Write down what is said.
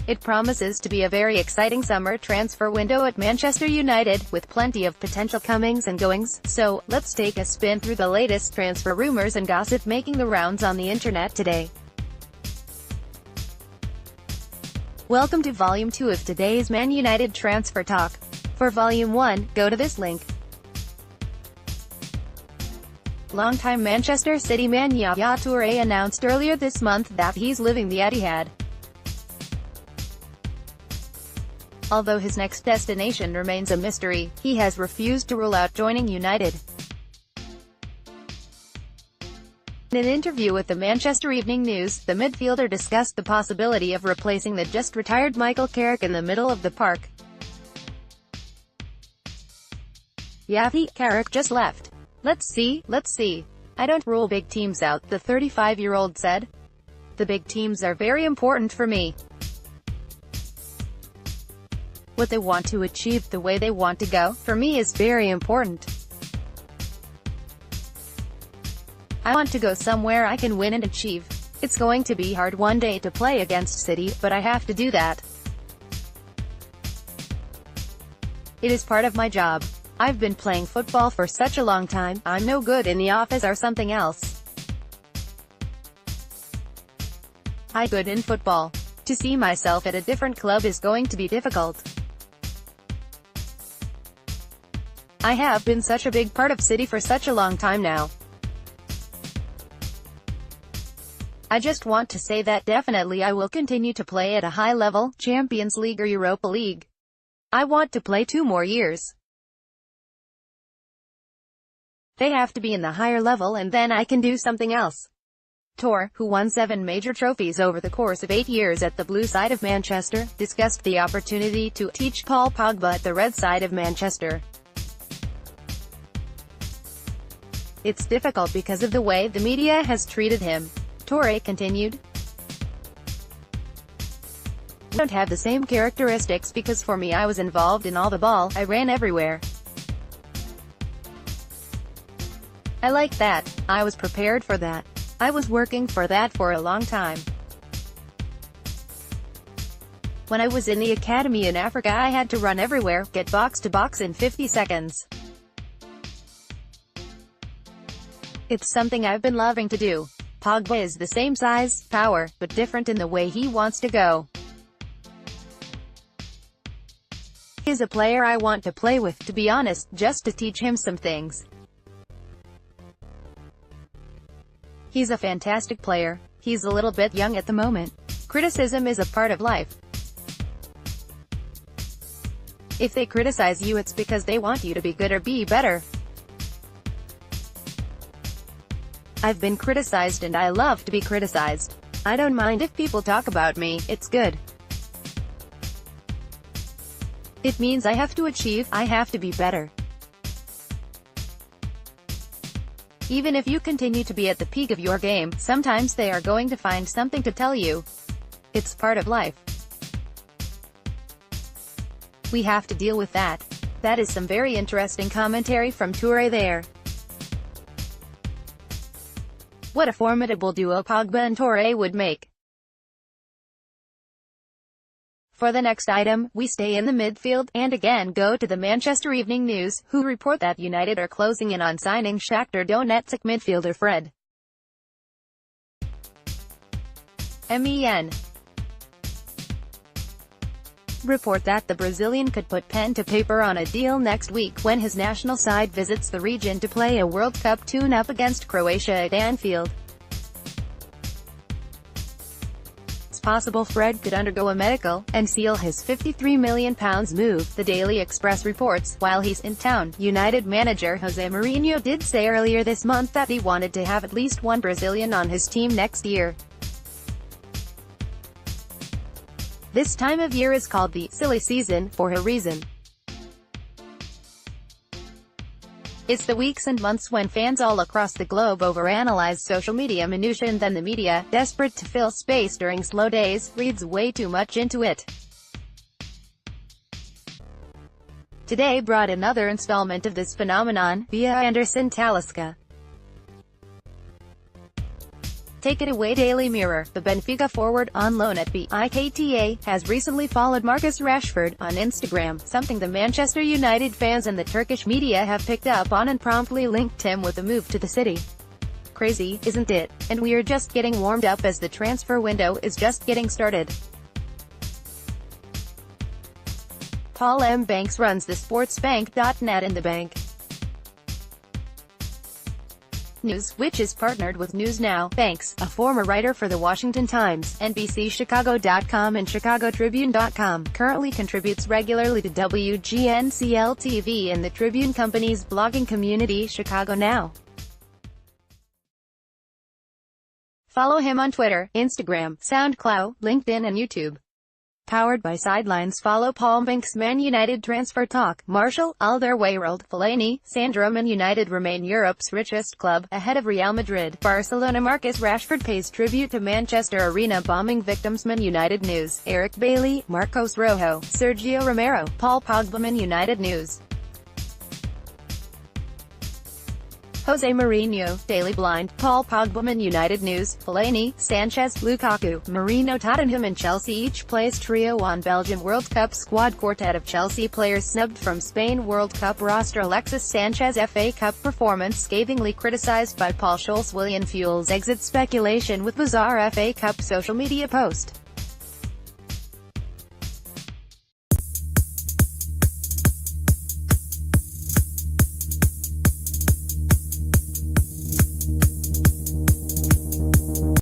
It promises to be a very exciting summer transfer window at Manchester United, with plenty of potential comings and goings. So, let's take a spin through the latest transfer rumours and gossip making the rounds on the internet today. Welcome to Volume 2 of today's Man United transfer talk. For Volume 1, go to this link. Longtime Manchester City man Yaya Toure announced earlier this month that he's leaving the Etihad. Although his next destination remains a mystery, he has refused to rule out joining United. In an interview with the Manchester Evening News, the midfielder discussed the possibility of replacing the just-retired Michael Carrick in the middle of the park. "Yeah, Carrick just left. Let's see. I don't rule big teams out," the 35-year-old said. "The big teams are very important for me. What they want to achieve, the way they want to go, for me is very important. I want to go somewhere I can win and achieve. It's going to be hard one day to play against City, but I have to do that. It is part of my job. I've been playing football for such a long time, I'm no good in the office or something else. I'm good in football. To see myself at a different club is going to be difficult. I have been such a big part of City for such a long time now. I just want to say that definitely I will continue to play at a high level, Champions League or Europa League. I want to play 2 more years. They have to be in the higher level and then I can do something else." Toure, who won 7 major trophies over the course of 8 years at the blue side of Manchester, discussed the opportunity to teach Paul Pogba at the red side of Manchester. "It's difficult because of the way the media has treated him," Toure continued. "I don't have the same characteristics because for me I was involved in all the ball, I ran everywhere. I like that. I was prepared for that. I was working for that for a long time. When I was in the academy in Africa I had to run everywhere, get box to box in 50 seconds. It's something I've been loving to do." Pogba is the same size, power, but different in the way he wants to go. He is a player I want to play with, to be honest, just to teach him some things. He's a fantastic player. He's a little bit young at the moment. Criticism is a part of life. If they criticize you it's because they want you to be good or be better. I've been criticized and I love to be criticized. I don't mind if people talk about me, it's good. It means I have to achieve, I have to be better. Even if you continue to be at the peak of your game, sometimes they are going to find something to tell you. It's part of life. We have to deal with that. That is some very interesting commentary from Toure there. What a formidable duo Pogba and Toure would make. For the next item, we stay in the midfield, and again go to the Manchester Evening News, who report that United are closing in on signing Shakhtar Donetsk midfielder Fred Men. Report that the Brazilian could put pen to paper on a deal next week when his national side visits the region to play a World Cup tune-up against Croatia at Anfield. It's possible Fred could undergo a medical, and seal his £53 million move, the Daily Express reports. While he's in town, United manager Jose Mourinho did say earlier this month that he wanted to have at least one Brazilian on his team next year. This time of year is called the silly season, for a reason. It's the weeks and months when fans all across the globe overanalyze social media minutiae and then the media, desperate to fill space during slow days, reads way too much into it. Today brought another installment of this phenomenon, via Talisca. Take it away Daily Mirror. The Benfica forward, on loan at BIKTA, has recently followed Marcus Rashford on Instagram, something the Manchester United fans and the Turkish media have picked up on and promptly linked him with the move to the city. Crazy, isn't it? And we're just getting warmed up as the transfer window is just getting started. Paul M. Banks runs the sportsbank.net in the bank News, which is partnered with News Now. Banks, a former writer for The Washington Times, NBCChicago.com and ChicagoTribune.com, currently contributes regularly to WGNCL-TV and the Tribune Company's blogging community Chicago Now. Follow him on Twitter, Instagram, SoundCloud, LinkedIn and YouTube. Powered by Sidelines. Follow Paul Banks. Man United transfer talk. Martial, Alderweireld, Fellaini, Sandro. Man United remain Europe's richest club, ahead of Real Madrid. Barcelona. Marcus Rashford pays tribute to Manchester Arena bombing victims. Man United news. Eric Bailly, Marcos Rojo, Sergio Romero, Paul Pogba. Man United news. Jose Mourinho, Daily Blind, Paul Pogba. Man United news, Fellaini, Sanchez, Lukaku, Mourinho. Tottenham and Chelsea each plays trio on Belgium World Cup squad. Quartet of Chelsea players snubbed from Spain World Cup roster. Alexis Sanchez FA Cup performance scathingly criticized by Paul Scholes. Willian fuels exit speculation with bizarre FA Cup social media post.